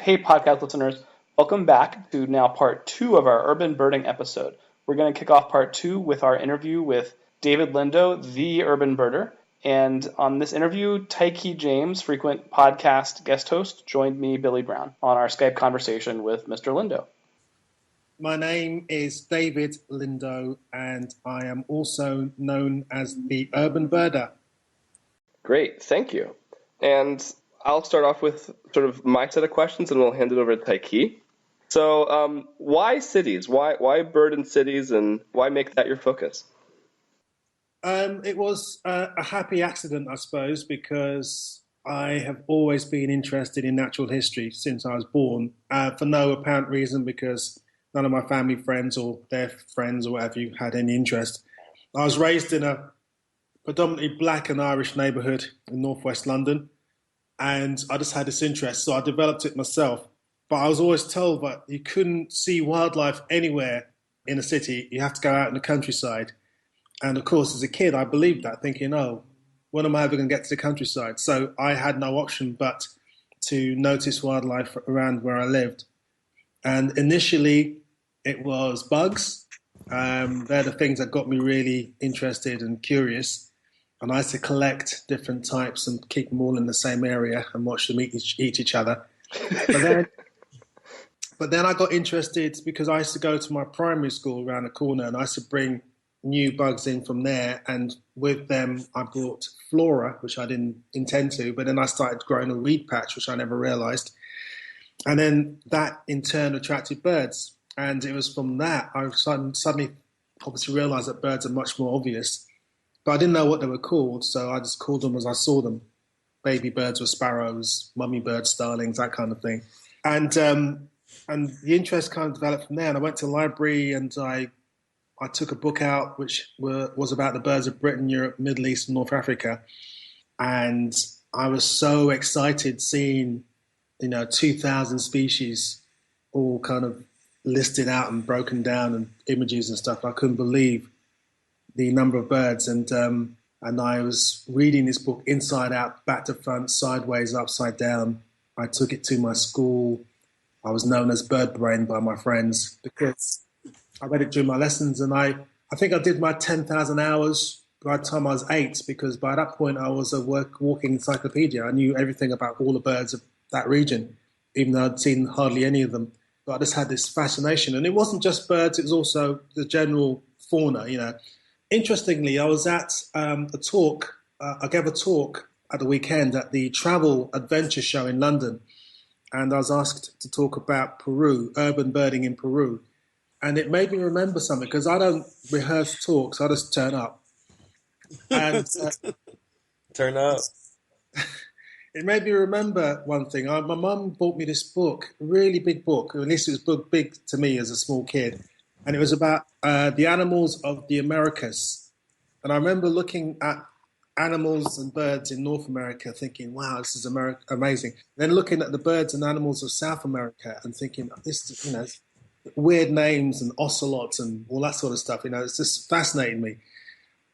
Hey, podcast listeners. Welcome back to now part two of our urban birding episode. We're going to kick off part two with our interview with David Lindo, the urban birder. And on this interview, Tyche James, frequent podcast guest host, joined me, Billy Brown, on our Skype conversation with Mr. Lindo. My name is David Lindo, and I am also known as the urban birder. Great, thank you. And I'll start off with sort of my set of questions, and we'll hand it over to Tyche. So, why cities? Why bird in cities, and why make that your focus? It was a happy accident, I suppose, because I have always been interested in natural history since I was born, for no apparent reason, because none of my family friends or their friends or whatever you had any interest. I was raised in a predominantly black and Irish neighbourhood in northwest London, and I just had this interest, so I developed it myself. But I was always told that you couldn't see wildlife anywhere in a city. You have to go out in the countryside. And of course, as a kid, I believed that, thinking, oh, when am I ever going to get to the countryside? So I had no option but to notice wildlife around where I lived. And initially, it was bugs. They're the things that got me really interested and curious. And I used to collect different types and keep them all in the same area and watch them eat each other. But then I got interested because I used to go to my primary school around the corner, and I used to bring new bugs in from there. And with them, I brought flora, which I didn't intend to. But then I started growing a weed patch, which I never realised. And then that in turn attracted birds. And it was from that I suddenly obviously realised that birds are much more obvious. But I didn't know what they were called, so I just called them as I saw them. Baby birds were sparrows, mummy birds, starlings, that kind of thing. And the interest kind of developed from there. And I went to the library and I took a book out which was about the birds of Britain, Europe, Middle East, and North Africa. And I was so excited seeing, 2,000 species all kind of listed out and broken down and images and stuff. I couldn't believe the number of birds. And I was reading this book inside out, back to front, sideways, upside down. I took it to my school. I was known as Bird Brain by my friends because I read it during my lessons. And I think I did my 10,000 hours by the time I was 8, because by that point I was a walking encyclopedia. I knew everything about all the birds of that region, even though I'd seen hardly any of them. But I just had this fascination. And it wasn't just birds, it was also the general fauna, Interestingly, I was at I gave a talk at the weekend at the Travel Adventure Show in London. And I was asked to talk about Peru, urban birding in Peru. And it made me remember something, because I don't rehearse talks, I just turn up. And Turn up. It made me remember one thing. My mum bought me this book, a really big book. At least it was big to me as a small kid. And it was about the animals of the Americas. And I remember looking at animals and birds in North America thinking, wow, this is amazing. Then looking at the birds and animals of South America and thinking, this, weird names and ocelots and all that sort of stuff. It's just fascinating me.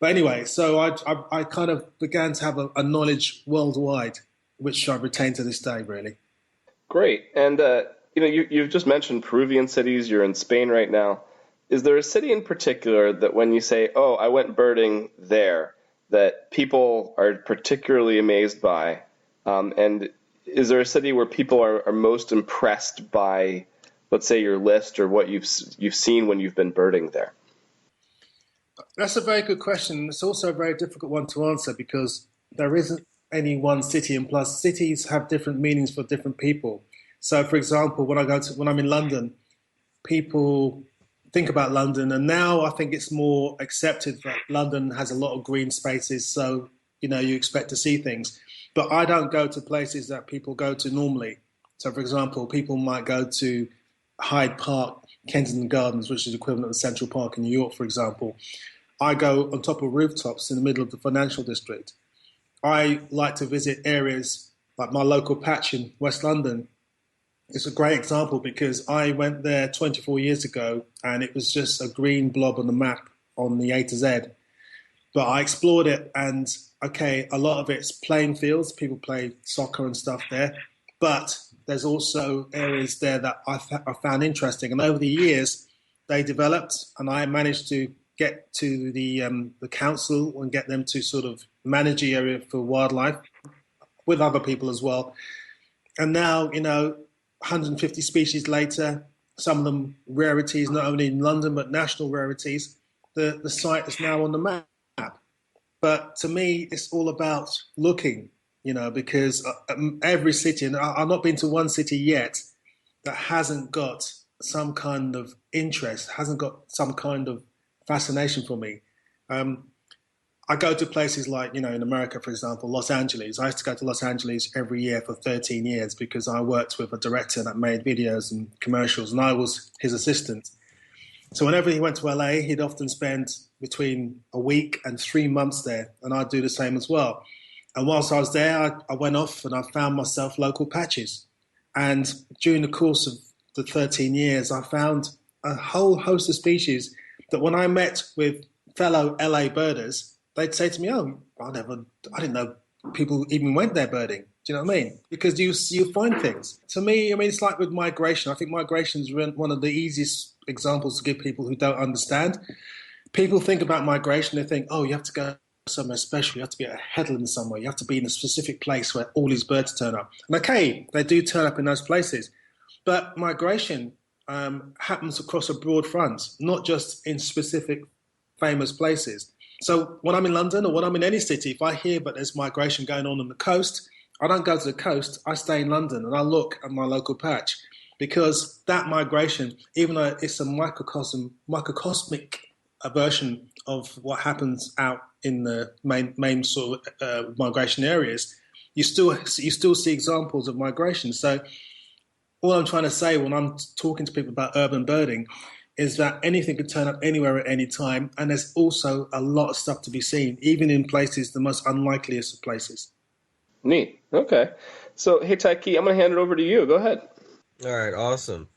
But anyway, so I kind of began to have a knowledge worldwide, which I retain to this day, really. Great. And, you've just mentioned Peruvian cities. You're in Spain right now. Is there a city in particular that when you say, oh, I went birding there, that people are particularly amazed by? And is there a city where people are most impressed by, let's say, your list or what you've seen when you've been birding there? That's a very good question. It's also a very difficult one to answer because there isn't any one city, and plus cities have different meanings for different people. So, for example, when I'm in London, people think about London, and now I think it's more accepted that London has a lot of green spaces, so you expect to see things. But I don't go to places that people go to normally. So, for example, people might go to Hyde Park, Kensington Gardens, which is equivalent to Central Park in New York, for example. I go on top of rooftops in the middle of the financial district. I like to visit areas like my local patch in West London. It's a great example because I went there 24 years ago and it was just a green blob on the map on the A to Z. But I explored it and, okay, a lot of it's playing fields. People play soccer and stuff there. But there's also areas there that I found interesting. And over the years, they developed, and I managed to get to the council and get them to sort of manage the area for wildlife with other people as well. And now, 150 species later, some of them rarities, not only in London, but national rarities, the site is now on the map. But to me, it's all about looking, because every city, and I've not been to one city yet that hasn't got some kind of interest, hasn't got some kind of fascination for me. I go to places like, in America, for example, Los Angeles. I used to go to Los Angeles every year for 13 years because I worked with a director that made videos and commercials, and I was his assistant. So whenever he went to LA, he'd often spend between a week and 3 months there, and I'd do the same as well. And whilst I was there, I went off and I found myself local patches. And during the course of the 13 years, I found a whole host of species that when I met with fellow LA birders, they'd say to me, "Oh, I didn't know people even went there birding." Do you know what I mean? Because you find things. To me, it's like with migration. I think migration is one of the easiest examples to give people who don't understand. People think about migration, they think, oh, you have to go somewhere special, you have to be at a headland somewhere, you have to be in a specific place where all these birds turn up. And okay, they do turn up in those places. But migration happens across a broad front, not just in specific famous places. So when I'm in London or when I'm in any city, if I hear that there's migration going on the coast, I don't go to the coast, I stay in London and I look at my local patch, because that migration, even though it's a microcosmic version of what happens out in the main sort of migration areas, you still see examples of migration. So all I'm trying to say when I'm talking to people about urban birding is that anything can turn up anywhere at any time, and there's also a lot of stuff to be seen, even in places, the most unlikeliest of places. Neat. Okay. So, hey, Taiki, I'm going to hand it over to you. Go ahead. All right, awesome.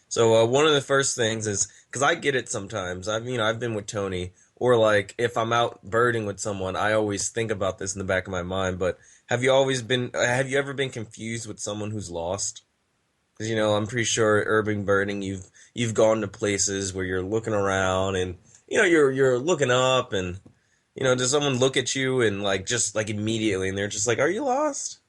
So one of the first things is, because I get it sometimes, I've been with Tony, or like if I'm out birding with someone, I always think about this in the back of my mind, but have you ever been confused with someone who's lost? Because, I'm pretty sure urban birding, you've gone to places where you're looking around and, you're looking up and, does someone look at you and just immediately and they're just like, are you lost?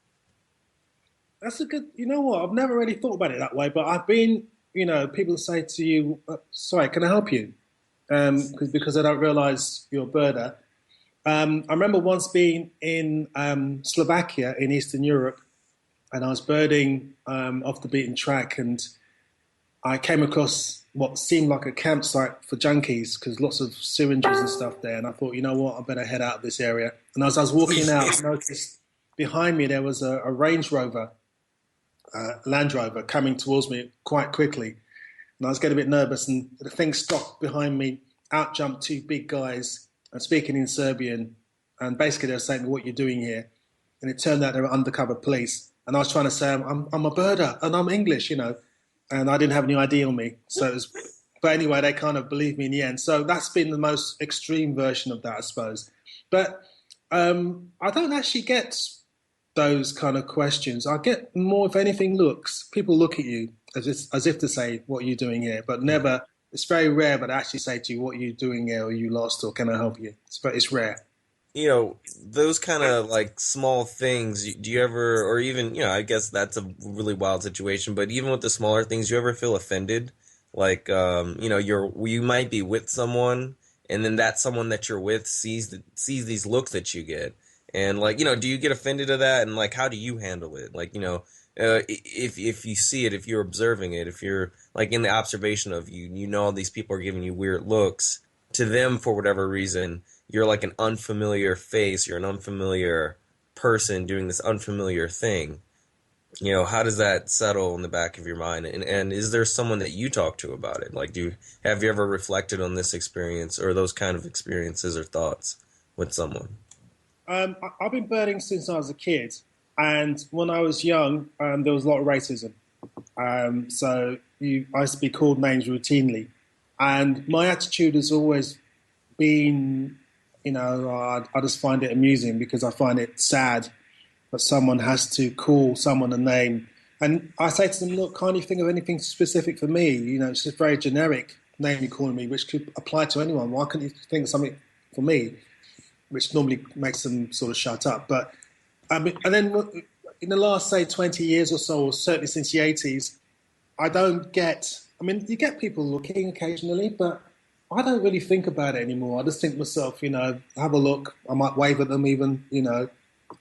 That's a good, I've never really thought about it that way, but I've been, people say to you, sorry, can I help you? Because they don't realize you're a birder. I remember once being in Slovakia in Eastern Europe, and I was birding off the beaten track, and I came across what seemed like a campsite for junkies, because lots of syringes and stuff there, and I thought, you know what, I better head out of this area. And as I was walking out, I noticed behind me there was a Range Rover, Land Rover, coming towards me quite quickly. And I was getting a bit nervous, and the thing stopped behind me. Out jumped two big guys, speaking in Serbian, and basically they were saying, what you're doing here? And it turned out they were undercover police. And I was trying to say, I'm a birder, and I'm English, and I didn't have any ID on me. But anyway, they kind of believed me in the end. So that's been the most extreme version of that, I suppose. But I don't actually get those kind of questions. I get more, if anything, looks. People look at you as if to say, what are you doing here? But never, it's very rare, but actually say to you, what are you doing here? Are you lost, or can I help you? It's rare. Those kind of small things, do you ever, or even, I guess that's a really wild situation, but even with the smaller things, you ever feel offended? You might be with someone, and then that someone that you're with sees these looks that you get. And do you get offended at that? And how do you handle it? If you see it, if you're observing it, if you're in the observation of all these people are giving you weird looks, to them for whatever reason, you're like an unfamiliar face, you're an unfamiliar person doing this unfamiliar thing. How does that settle in the back of your mind? And is there someone that you talk to about it? Have you ever reflected on this experience or those kind of experiences or thoughts with someone? I've been birding since I was a kid, and when I was young, there was a lot of racism. So I used to be called names routinely, and my attitude has always been, I just find it amusing because I find it sad that someone has to call someone a name And I say to them, look, can't you think of anything specific for me? You know, it's a very generic name you're calling me, which could apply to anyone. Why can't you think of something for me? Which normally makes them sort of shut up. But I mean, and then in the last, say, 20 years or so, or certainly since the 80s, I don't get, I mean, you get people looking occasionally, but I don't really think about it anymore. I just think to myself, you know, have a look. I might wave at them even, you know.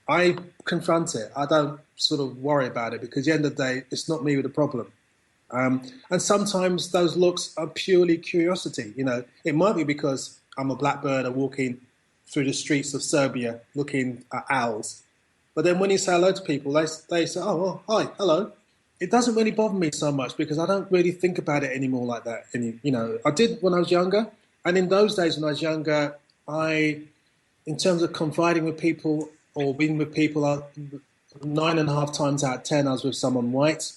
I confront it. I don't sort of worry about it because at the end of the day, it's not me with the problem. And sometimes those looks are purely curiosity. You know, it might be because I'm a blackbird walking through the streets of Serbia looking at owls. But then when you say hello to people, they say, oh, well, hi, hello. It doesn't really bother me so much because I don't really think about it anymore like that. And, you know, I did when I was younger. And in those days when I was younger, in terms of confiding with people or being with people, 9.5 times out of 10, I was with someone white.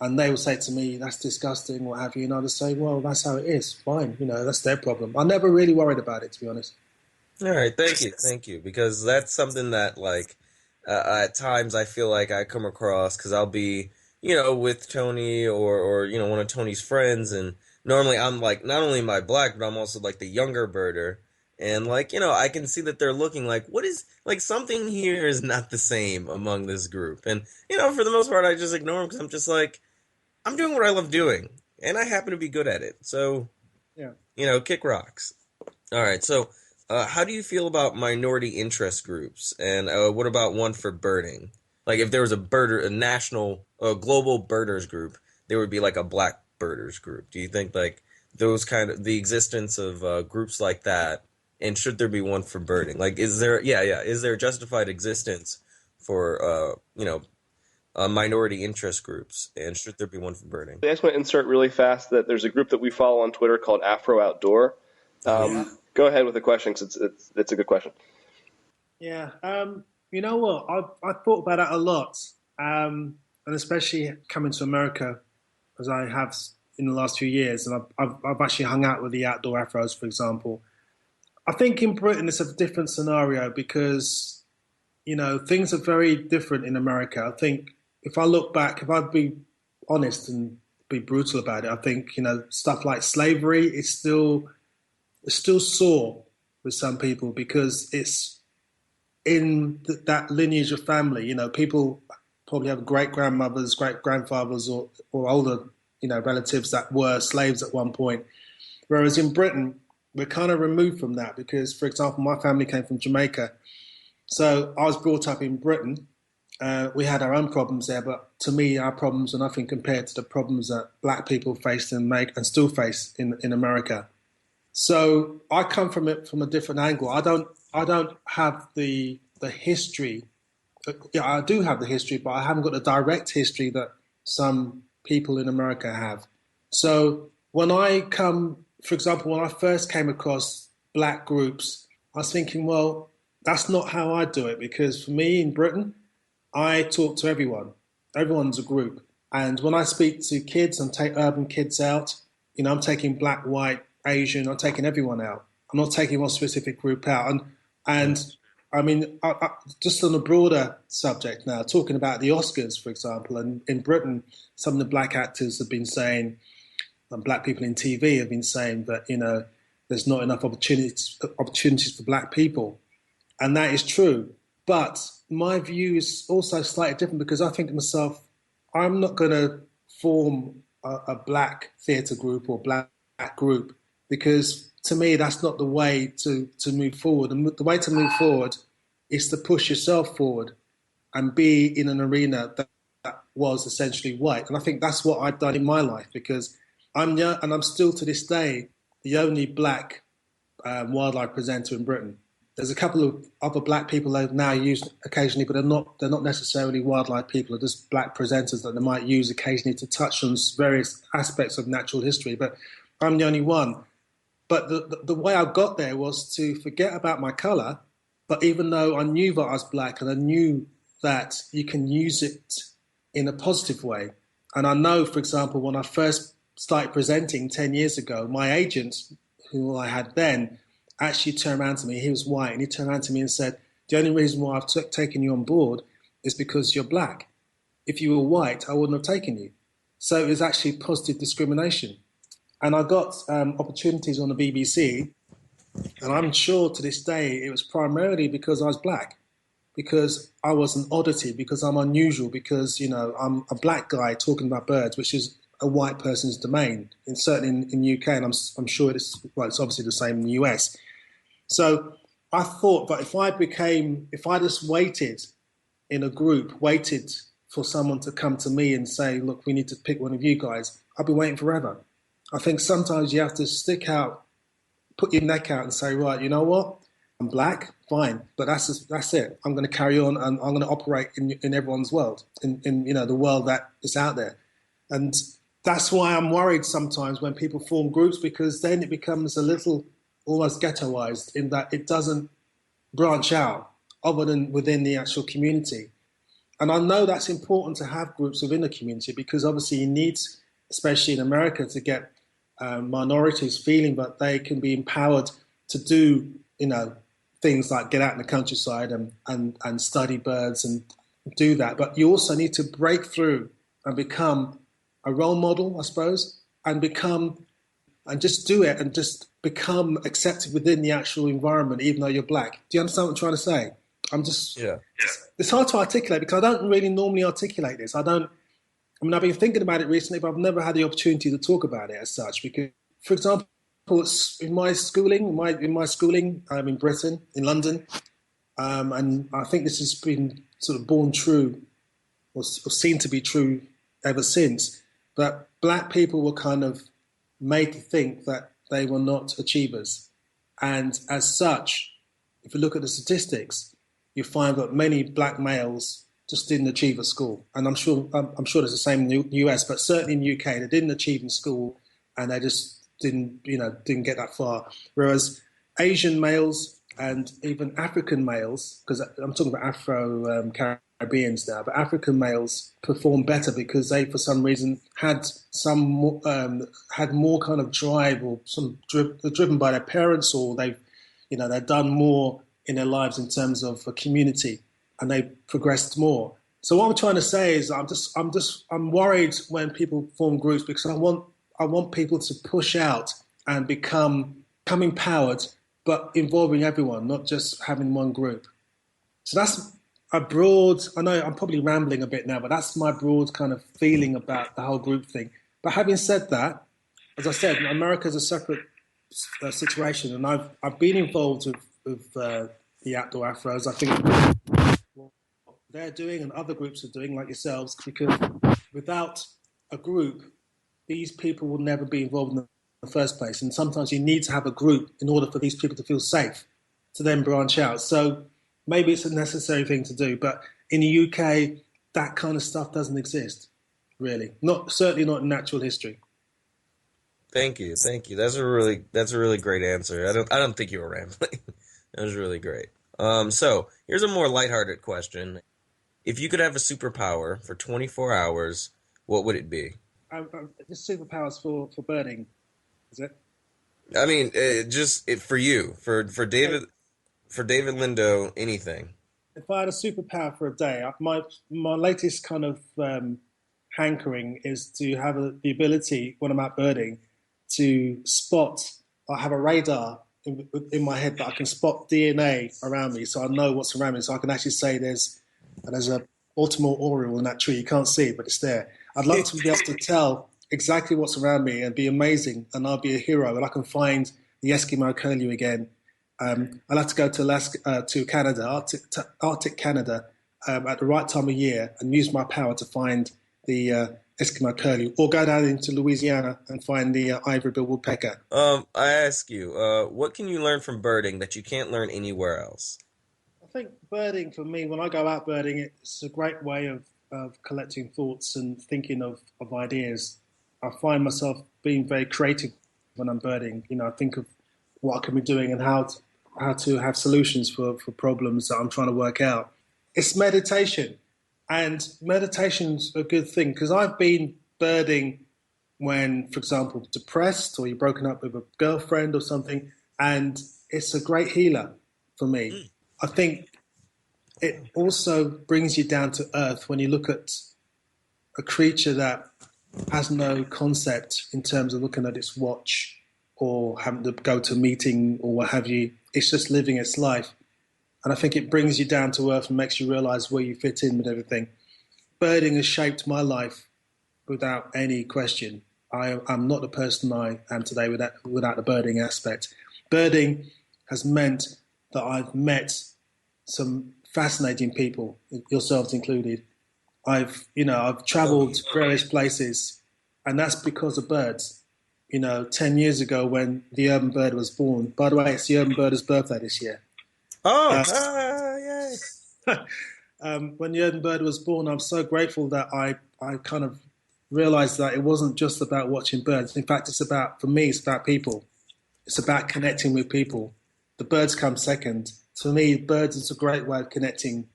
And they would say to me, that's disgusting, what have you. And I'd just say, well, that's how it is. Fine. You know, that's their problem. I never really worried about it, to be honest. All right. Thank you. Because that's something that, like, at times I feel like I come across because I'll be, you know, with Tony or, you know, one of Tony's friends. And normally I'm like, not only am I black, but I'm also like the younger birder. And like, you know, I can see that they're looking like, what is, like something here is not the same among this group. And, you know, for the most part, I just ignore them because I'm just like, I'm doing what I love doing. And I happen to be good at it. So, yeah, you know, kick rocks. All right. So, how do you feel about minority interest groups? And what about one for birding? Like if there was a national, global birders group, there would be like a black birders group. Do you think like those kind of, the existence of groups like that, and should there be one for birding? Like is there a justified existence for, you know, minority interest groups, and should there be one for birding? I just want to insert really fast that there's a group that we follow on Twitter called Afro Outdoor. Go ahead with the question because it's a good question. Yeah. You know what? I've thought about that a lot, and especially coming to America, as I have in the last few years, and I've actually hung out with the Outdoor Afros, for example. I think in Britain it's a different scenario because, you know, things are very different in America. I think if I look back, if I'd be honest and be brutal about it, I think, you know, stuff like slavery is still sore with some people because it's in that lineage of family. You know, people probably have great-grandmothers, great-grandfathers or older, you know, relatives that were slaves at one point. Whereas in Britain, we're kind of removed from that because, for example, my family came from Jamaica. So I was brought up in Britain. We had our own problems there, but to me, our problems are nothing compared to the problems that black people faced and still face in America. So I come from it from a different angle. I don't have the history. Yeah, I do have the history, but I haven't got the direct history that some people in America have. So when I come, for example, when I first came across black groups, I was thinking, well, that's not how I do it, because for me in Britain, I talk to everyone. Everyone's a group. And when I speak to kids and take urban kids out, you know, I'm taking black, white, Asian, I'm taking everyone out. I'm not taking one specific group out. And I mean, just on a broader subject now, talking about the Oscars, for example, and in Britain, some of the black actors have been saying, and black people in TV have been saying that, you know, there's not enough opportunities for black people. And that is true. But my view is also slightly different because I think to myself, I'm not going to form a black theatre group or black group because to me, that's not the way to move forward. And the way to move forward is to push yourself forward and be in an arena that was essentially white. And I think that's what I've done in my life because I'm young and I'm still to this day the only black wildlife presenter in Britain. There's a couple of other black people that are now used occasionally, but they're not necessarily wildlife people. They're just black presenters that they might use occasionally to touch on various aspects of natural history. But I'm the only one. But the way I got there was to forget about my colour. But even though I knew that I was black and I knew that you can use it in a positive way. And I know, for example, when I first started presenting 10 years ago, my agent, who I had then, actually turned around to me. He was white, and he turned around to me and said, the only reason why I've taken you on board is because you're black. if you were white, I wouldn't have taken you. So it was actually positive discrimination. And I got opportunities on the BBC, and I'm sure to this day it was primarily because I was black, because I was an oddity, because I'm unusual, because, I'm a black guy talking about birds, which is a white person's domain, and certainly in UK, and I'm sure it's obviously the same in the US. So I thought, but if I just waited in a group, waited for someone to come to me and say, look, we need to pick one of you guys, I'd be waiting forever. I think sometimes you have to stick out, put your neck out and say, right, you know what? I'm black, fine, but that's it. I'm going to carry on, and I'm going to operate in everyone's world, in the world that is out there. And that's why I'm worried sometimes when people form groups, because then it becomes a little almost ghettoized in that it doesn't branch out other than within the actual community. And I know that's important to have groups within the community, because obviously you need, especially in America, to get minorities feeling that they can be empowered to do, things like get out in the countryside and study birds and do that. But you also need to break through and become a role model, I suppose, and just do it and just become accepted within the actual environment, even though you're black. Do you understand what I'm trying to say? It's hard to articulate because I don't really normally articulate this. I've been thinking about it recently, but I've never had the opportunity to talk about it as such. Because, for example, in my schooling, in Britain, in London, and I think this has been sort of born true, or seen to be true ever since, that black people were kind of made to think that they were not achievers. And as such, if you look at the statistics, you find that many black males just didn't achieve at school. And I'm sure there's the same in the US, but certainly in the UK, they didn't achieve in school and they just didn't get that far. Whereas Asian males and even African males, because I'm talking about Afro-Caribbeans now, but African males perform better because they, for some reason, had more kind of drive, or driven by their parents, or they've done more in their lives in terms of a community, and they progressed more. So what I'm trying to say is I'm worried when people form groups, because I want people to push out and become empowered, but involving everyone, not just having one group. So that's a broad, I know I'm probably rambling a bit now, but that's my broad kind of feeling about the whole group thing. But having said that, as I said, America's a separate situation, and I've been involved with the Outdoor Afros. I think what they're doing and other groups are doing, like yourselves, because without a group, these people will never be involved in the first place. And sometimes you need to have a group in order for these people to feel safe to then branch out. So maybe it's a necessary thing to do. But in the UK, that kind of stuff doesn't exist, really. Certainly not in natural history. Thank you. That's a really great answer. I don't think you were rambling. That was really great. So here's a more lighthearted question. If you could have a superpower for 24 hours, what would it be? Just superpowers for birding, is it? I mean, for you, for David Lindo, anything. If I had a superpower for a day, my latest kind of hankering is to have the ability, when I'm out birding, to spot. I have a radar in my head that I can spot DNA around me, so I know what's around me. So I can actually say there's a Baltimore oriole in that tree. You can't see it, but it's there. I'd love to be able to tell exactly what's around me and be amazing, and I'll be a hero, and I can find the Eskimo curlew again. I'll have to go to Alaska, to Canada, Arctic Canada, at the right time of year, and use my power to find the Eskimo curlew, or go down into Louisiana and find the ivory-billed woodpecker. I ask you, what can you learn from birding that you can't learn anywhere else? I think birding, for me, when I go out birding, it's a great way of collecting thoughts and thinking of ideas. I find myself being very creative when I'm birding. I think of what I can be doing and how to have solutions for problems that I'm trying to work out. It's meditation. And meditation's a good thing, because I've been birding when, for example, depressed, or you're broken up with a girlfriend or something, and it's a great healer for me. I think it also brings you down to earth when you look at a creature that has no concept in terms of looking at its watch or having to go to a meeting or what have you. It's just living its life. And I think it brings you down to earth and makes you realize where you fit in with everything. Birding has shaped my life without any question. I'm not the person I am today without the birding aspect. Birding has meant that I've met some fascinating people, yourselves included. I've travelled to various places, and that's because of birds. 10 years ago when the urban bird was born. By the way, it's the urban bird's birthday this year. Oh, yay! When the urban bird was born, I'm so grateful that I kind of realised that it wasn't just about watching birds. In fact, for me, it's about people. It's about connecting with people. The birds come second. For me, birds is a great way of connecting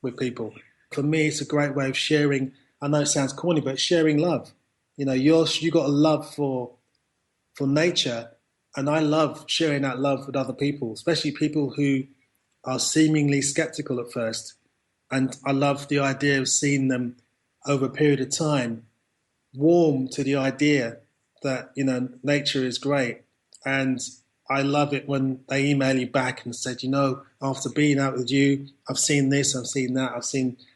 with people. For me, it's a great way of sharing. I know it sounds corny, but sharing love. You got a love for nature, and I love sharing that love with other people, especially people who are seemingly skeptical at first. And I love the idea of seeing them over a period of time warm to the idea that, nature is great. And I love it when they email you back and said, after being out with you, I've seen this, I've seen that,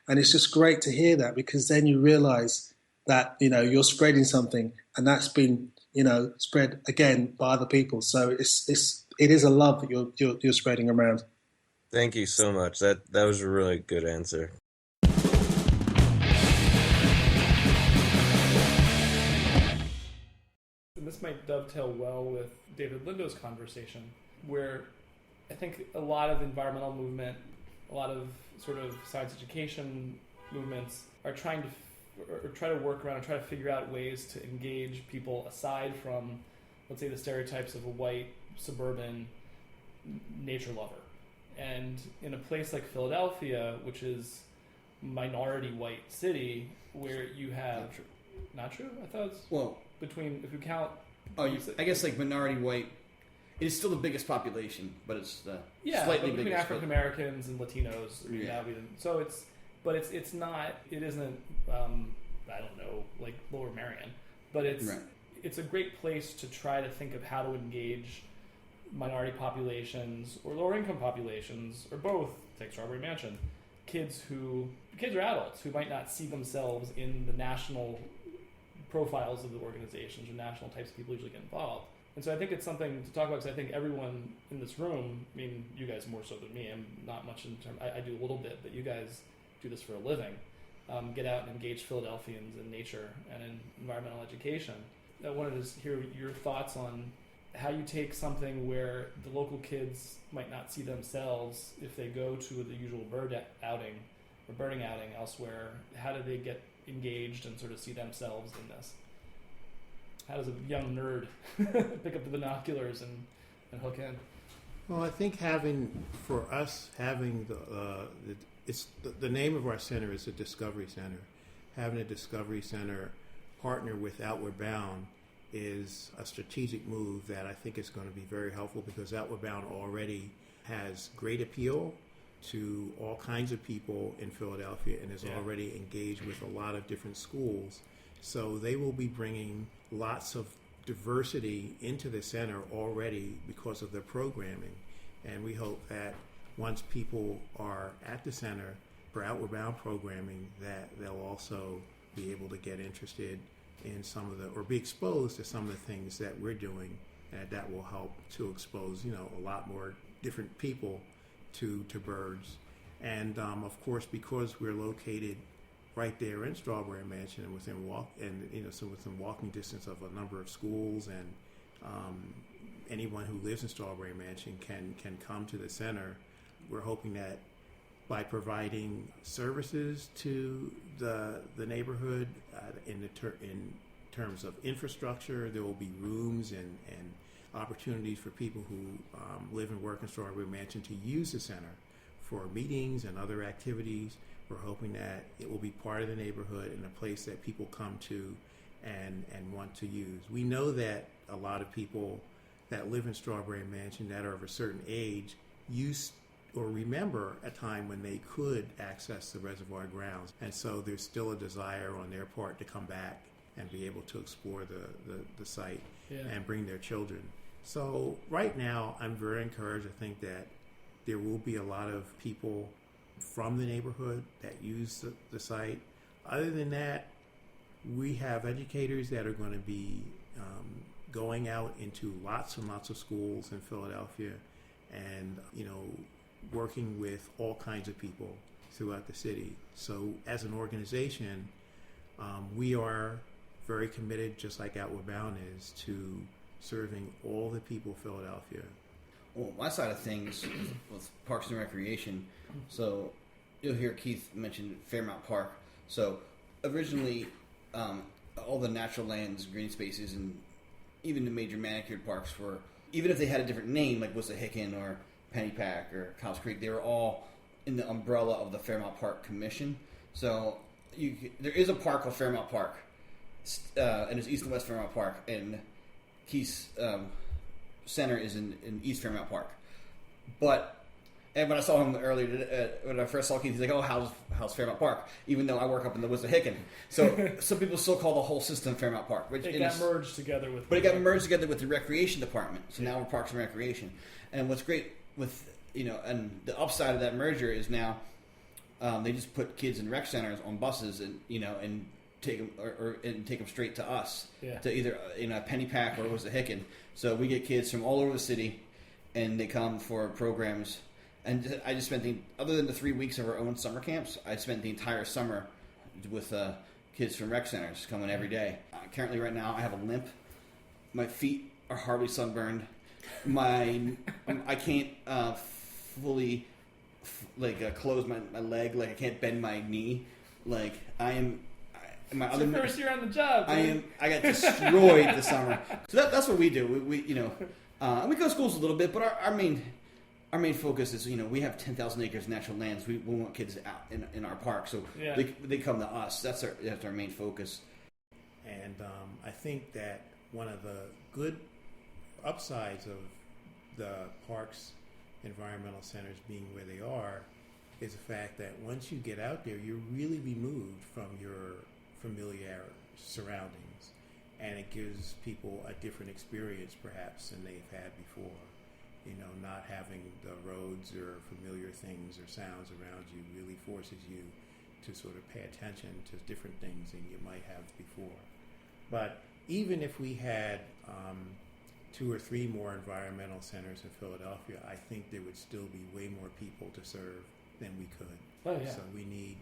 and it's just great to hear that, because then you realize that, you're spreading something, and that's been, spread again by other people. So it is a love that you're spreading around. Thank you so much. That was a really good answer. And this might dovetail well with David Lindo's conversation, where I think a lot of environmental movement, a lot of sort of science education movements are trying to try to work around and try to figure out ways to engage people aside from, let's say, the stereotypes of a white suburban nature lover. And in a place like Philadelphia, which is minority white city, where you have not true. I thought it's between, if you count. I guess like minority white. It is still the biggest population, but it's slightly between African Americans and Latinos. So it's not. It isn't. I don't know, like Lower Merion, but it's a great place to try to think of how to engage minority populations or lower income populations, or both. Take Strawberry Mansion. Kids are adults who might not see themselves in the national profiles of the organizations or national types of people usually get involved. And so I think it's something to talk about, because I think everyone in this room, I mean, you guys more so than me, I'm not much in terms, I do a little bit, but you guys do this for a living. Get out and engage Philadelphians in nature and in environmental education. I wanted to hear your thoughts on how you take something where the local kids might not see themselves if they go to the usual bird outing or birding outing elsewhere. How do they get engaged and sort of see themselves in this? How does a young nerd pick up the binoculars and hook in? Well, I think having the name of our center is a Discovery Center. Having a Discovery Center partner with Outward Bound is a strategic move that I think is going to be very helpful, because Outward Bound already has great appeal to all kinds of people in Philadelphia and is already engaged with a lot of different schools. So they will be bringing lots of diversity into the center already because of their programming. And we hope that once people are at the center for Outward Bound programming, that they'll also be able to get interested in or be exposed to some of the things that we're doing, and that will help to expose, a lot more different people to birds. And of course, because we're located right there in Strawberry Mansion and within walking distance of a number of schools, and anyone who lives in Strawberry Mansion can come to the center. We're hoping that by providing services to the neighborhood in terms of infrastructure, there will be rooms and opportunities for people who live and work in Strawberry Mansion to use the center for meetings and other activities. We're hoping that it will be part of the neighborhood and a place that people come to and want to use. We know that a lot of people that live in Strawberry Mansion that are of a certain age use or remember a time when they could access the reservoir grounds. And so there's still a desire on their part to come back and be able to explore the site and bring their children. So right now, I'm very encouraged. I think that there will be a lot of people from the neighborhood that use the site. Other than that, we have educators that are going to be going out into lots and lots of schools in Philadelphia and, working with all kinds of people throughout the city. So as an organization, we are very committed, just like Outward Bound is, to serving all the people of Philadelphia. Well, my side of things with Parks and Recreation, so you'll hear Keith mention Fairmount Park. So originally, all the natural lands, green spaces, and even the major manicured parks were, even if they had a different name, like Wissahickon or Pennypack or Cows Creek, they were all in the umbrella of the Fairmount Park Commission. So there is a park called Fairmount Park, and it's East and West Fairmount Park, and Keith's center is in East Fairmount Park. And when I saw him earlier, when I first saw Keith, he's like, "Oh, how's Fairmount Park?" Even though I work up in the Wissahickon, so some people still call the whole system Fairmount Park. Which it got merged together with. But it got merged together with the Recreation Department. So now we're Parks and Recreation. And what's great with and the upside of that merger is now they just put kids in rec centers on buses and and take them and take them straight to us to either Pennypack or Wissahickon. So we get kids from all over the city, and they come for programs. And I just spent other than the 3 weeks of our own summer camps, I spent the entire summer with kids from rec centers coming every day. Currently, right now, I have a limp. My feet are hardly sunburned. I can't fully close my leg. Like I can't bend my knee. Like I am. It's your first year on the job. I got destroyed this summer. So that's what we do. We we go to schools a little bit, but our main focus is we have 10,000 acres of natural lands. We want kids out in our park, so they come to us. That's our main focus. And I think that one of the good upsides of the parks environmental centers being where they are is the fact that once you get out there, you're really removed from your familiar surroundings, and it gives people a different experience perhaps than they've had before. Not having the roads or familiar things or sounds around you really forces you to sort of pay attention to different things than you might have before. But even if we had 2 or 3 more environmental centers in Philadelphia, I think there would still be way more people to serve than we could. Oh, yeah. So we need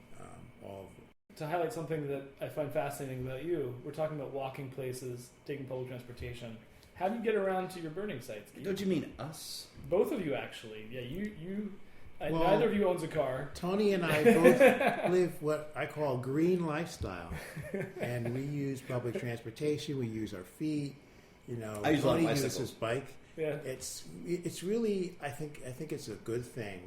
all of it. To highlight something that I find fascinating about you, we're talking about walking places, taking public transportation. How do you get around to your burning sites? Don't you mean us? Both of you, actually. Yeah, you. Neither of you owns a car. Tony and I both live what I call green lifestyle, and we use public transportation. We use our feet. Tony uses his bike. Yeah, it's really I think it's a good thing.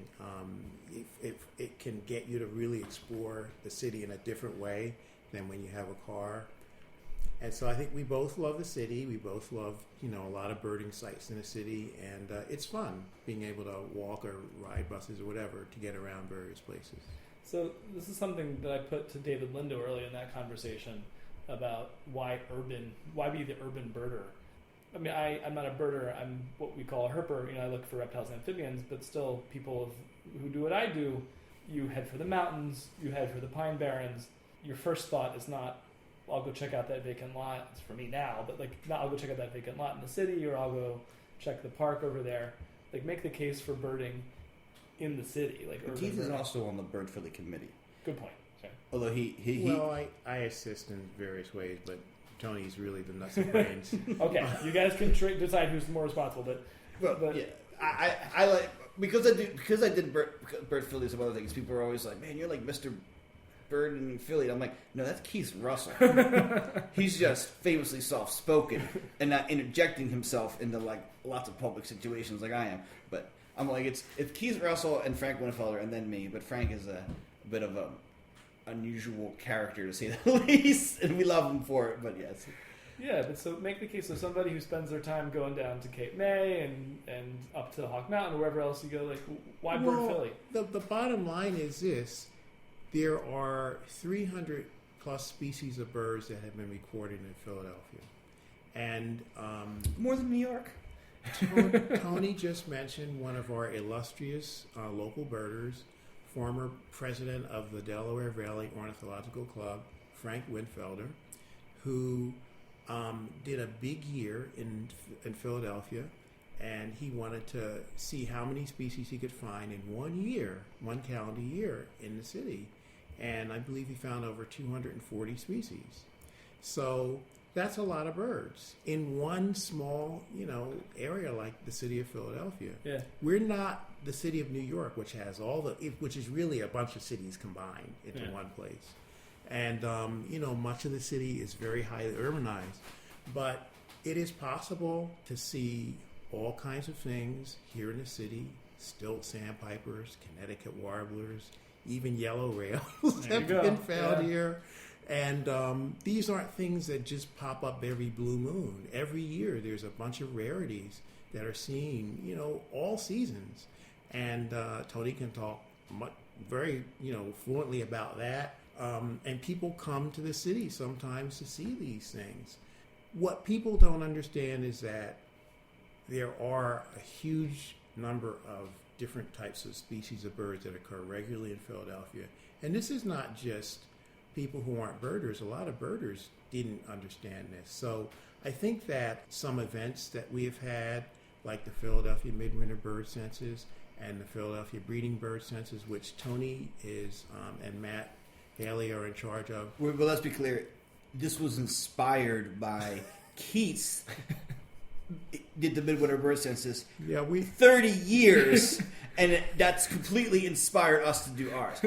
If it can get you to really explore the city in a different way than when you have a car. And so I think we both love the city. We both love, a lot of birding sites in the city, and it's fun being able to walk or ride buses or whatever to get around various places. So this is something that I put to David Lindo early in that conversation about why be the urban birder. I mean, I'm not a birder. I'm what we call a herper. I look for reptiles and amphibians, but still people who do what I do, you head for the mountains, you head for the Pine Barrens. Your first thought is not, I'll go check out that vacant lot. It's for me now, but I'll go check out that vacant lot in the city, or I'll go check the park over there. Make the case for birding in the city. Keith is also on the Bird Friendly Committee. Good point. Okay. Although I assist in various ways, but Tony's really the nuts and brains. Okay, you guys can decide who's more responsible, but yeah, I like because I did Bird Friendly, some other things. People are always like, "Man, you're like Mr. Bird in Philly." I'm like, no, that's Keith Russell. He's just famously soft-spoken and not interjecting himself into lots of public situations like I am. But I'm like, it's Keith Russell and Frank Winnefelder and then me. But Frank is a bit of a unusual character to say the least, and we love him for it. But yes. Yeah, but so make the case of somebody who spends their time going down to Cape May and up to Hawk Mountain or wherever else you go. Like, why bird Philly? The bottom line is this: there are 300 plus species of birds that have been recorded in Philadelphia, and More than New York. Tony just mentioned one of our illustrious local birders, former president of the Delaware Valley Ornithological Club, Frank Winfelder, who did a big year in Philadelphia, and he wanted to see how many species he could find in 1 year, one calendar year in the city. And I believe he found over 240 species. So that's a lot of birds in one small, area like the city of Philadelphia. Yeah. We're not the city of New York, which has which is really a bunch of cities combined into one place. And, much of the city is very highly urbanized. But it is possible to see all kinds of things here in the city: stilt sandpipers, Connecticut warblers, even yellow rails have been found here. And these aren't things that just pop up every blue moon. Every year there's a bunch of rarities that are seen, all seasons. And Tony can talk very, fluently about that. And people come to the city sometimes to see these things. What people don't understand is that there are a huge number of different types of species of birds that occur regularly in Philadelphia. And this is not just people who aren't birders. A lot of birders didn't understand this. So I think that some events that we have had, like the Philadelphia Midwinter Bird Census and the Philadelphia Breeding Bird Census, which Tony is and Matt Haley are in charge of. But let's be clear, this was inspired by Keith's did the Midwinter Bird Census. Yeah, 30 years, and that's completely inspired us to do ours.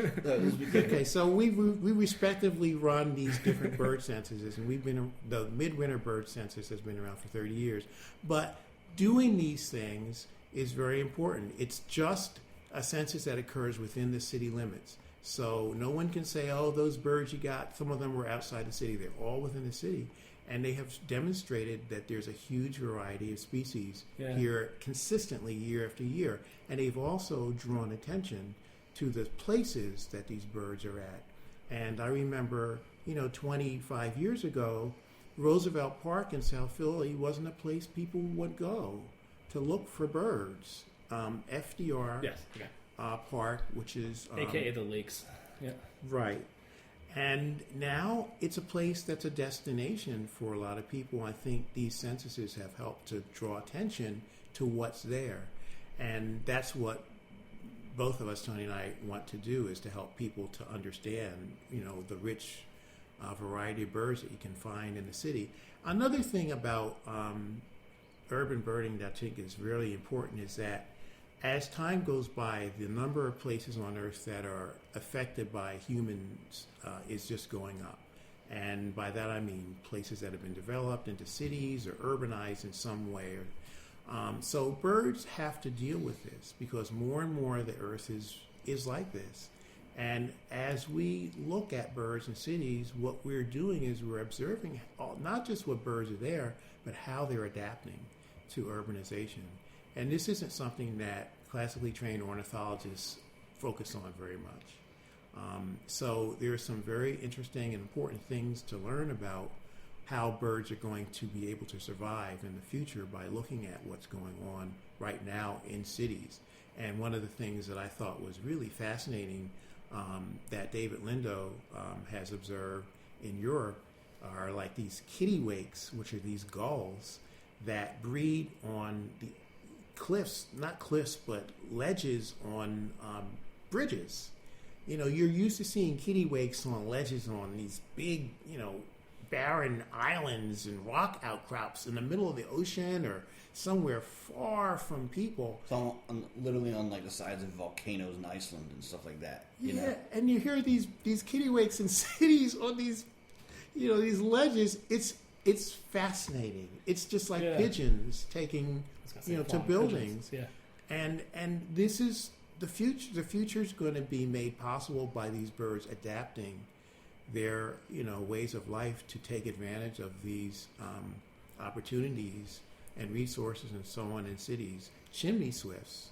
Okay, so we respectively run these different bird censuses, and the Midwinter Bird Census has been around for 30 years. But doing these things is very important. It's just a census that occurs within the city limits. So no one can say, oh, those birds you got, some of them were outside the city. They're all within the city. And they have demonstrated that there's a huge variety of species here consistently year after year. And they've also drawn attention to the places that these birds are at. And I remember, 25 years ago, Roosevelt Park in South Philly wasn't a place people would go to look for birds. FDR Park, which is... AKA the lakes. Yeah. Right. And now it's a place that's a destination for a lot of people. I think these censuses have helped to draw attention to what's there. And that's what both of us, Tony and I, want to do, is to help people to understand, the rich variety of birds that you can find in the city. Another thing about urban birding that I think is really important is that as time goes by, the number of places on Earth that are affected by humans is just going up. And by that I mean places that have been developed into cities or urbanized in some way. So birds have to deal with this because more and more of the Earth is like this. And as we look at birds in cities, what we're doing is we're observing not just what birds are there, but how they're adapting to urbanization. And this isn't something that classically trained ornithologists focus on very much. So there are some very interesting and important things to learn about how birds are going to be able to survive in the future by looking at what's going on right now in cities. And one of the things that I thought was really fascinating that David Lindo has observed in Europe are like these kittiwakes, which are these gulls that breed on the cliffs, not cliffs, but ledges on bridges. You're used to seeing kittiwakes on ledges on these big, barren islands and rock outcrops in the middle of the ocean or somewhere far from people. So literally on like the sides of volcanoes in Iceland and stuff like that. And you hear these kittiwakes in cities on these, these ledges. It's fascinating. It's just like pigeons taking, to buildings. Pigeons. Yeah. And this is the future. The future is going to be made possible by these birds adapting their ways of life to take advantage of these opportunities and resources and so on in cities. Chimney swifts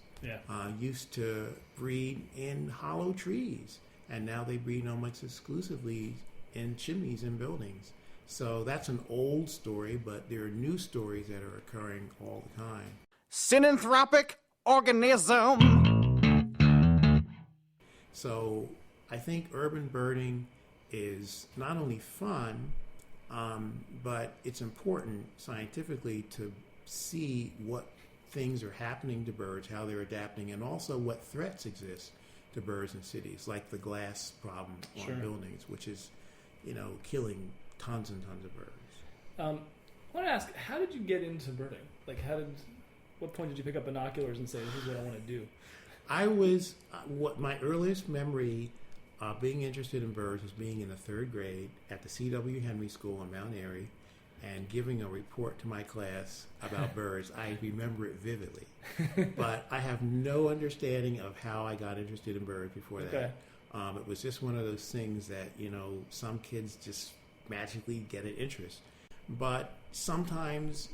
used to breed in hollow trees, and now they breed almost exclusively in chimneys in buildings. So that's an old story, but there are new stories that are occurring all the time. Synanthropic organism. So I think urban birding is not only fun, but it's important scientifically to see what things are happening to birds, how they're adapting, and also what threats exist to birds in cities, like the glass problem on buildings, which is, killing tons and tons of birds. I want to ask, how did you get into birding? Like, what point did you pick up binoculars and say, this is what I want to do? I was, my earliest memory of being interested in birds was being in the third grade at the C.W. Henry School in Mount Airy and giving a report to my class about birds. I remember it vividly. But I have no understanding of how I got interested in birds before that. Okay. It was just one of those things that, some kids just magically get an interest. But sometimes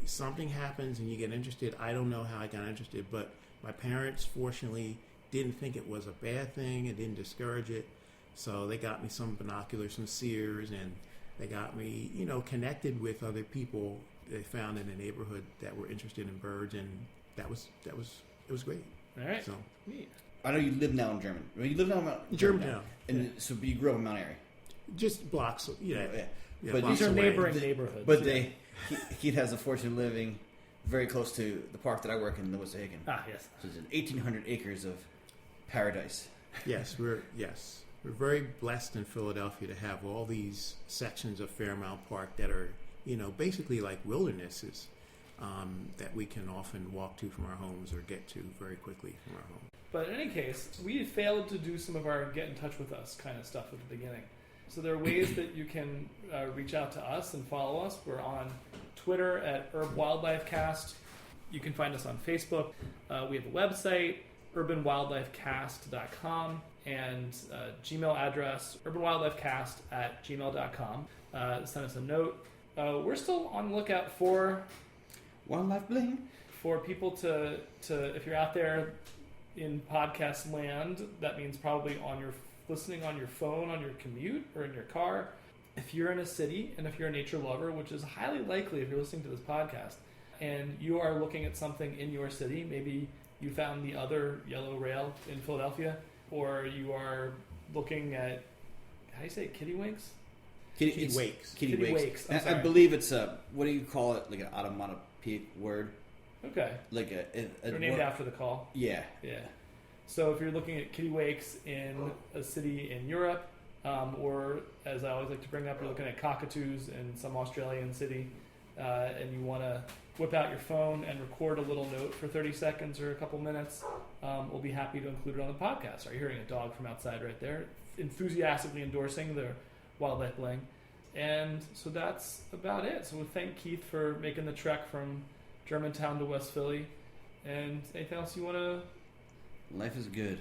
something happens and you get interested. I don't know how I got interested, but my parents, fortunately, didn't think it was a bad thing and didn't discourage it. So they got me some binoculars from Sears, and they got me, connected with other people they found in the neighborhood that were interested in birds, and it was great. All right. So, neat. I know you live now in German. You live now in Germantown. And so you grew up in Mount Airy. Just blocks, Yeah, yeah, but blocks These are away. neighboring neighborhoods. But Keith has the fortune of living very close to the park that I work in Wissahickon. Ah, yes. So it's 1,800 acres of paradise. Yes, we're very blessed in Philadelphia to have all these sections of Fairmount Park that are, basically like wildernesses that we can often walk to from our homes or get to very quickly from our home. But in any case, we failed to do some of our get in touch with us kind of stuff at the beginning. So there are ways that you can reach out to us and follow us. We're on Twitter at Herb Wildlife Cast. You can find us on Facebook. We have a website, urbanwildlifecast.com, and Gmail address, urbanwildlifecast@gmail.com. Send us a note. We're still on the lookout for Wildlife Bling. For people to if you're out there in podcast land, that means probably listening on your phone, on your commute, or in your car. If you're in a city and if you're a nature lover, which is highly likely if you're listening to this podcast, and you are looking at something in your city, maybe you found the other yellow rail in Philadelphia, or you are looking at, how do you say it, Kittiwakes. Kittiwakes. I believe it's what do you call it? Like an onomatopoeic word. Okay. Like they're named after the call. Yeah. Yeah. So if you're looking at kittiwakes in a city in Europe, or as I always like to bring up, you're looking at cockatoos in some Australian city, and you want to whip out your phone and record a little note for 30 seconds or a couple minutes, we'll be happy to include it on the podcast. Are you hearing a dog from outside right there? Enthusiastically endorsing the Wildlife Bling. And so that's about it. So we'll thank Keith for making the trek from Germantown to West Philly. And anything else you want to... Life is good.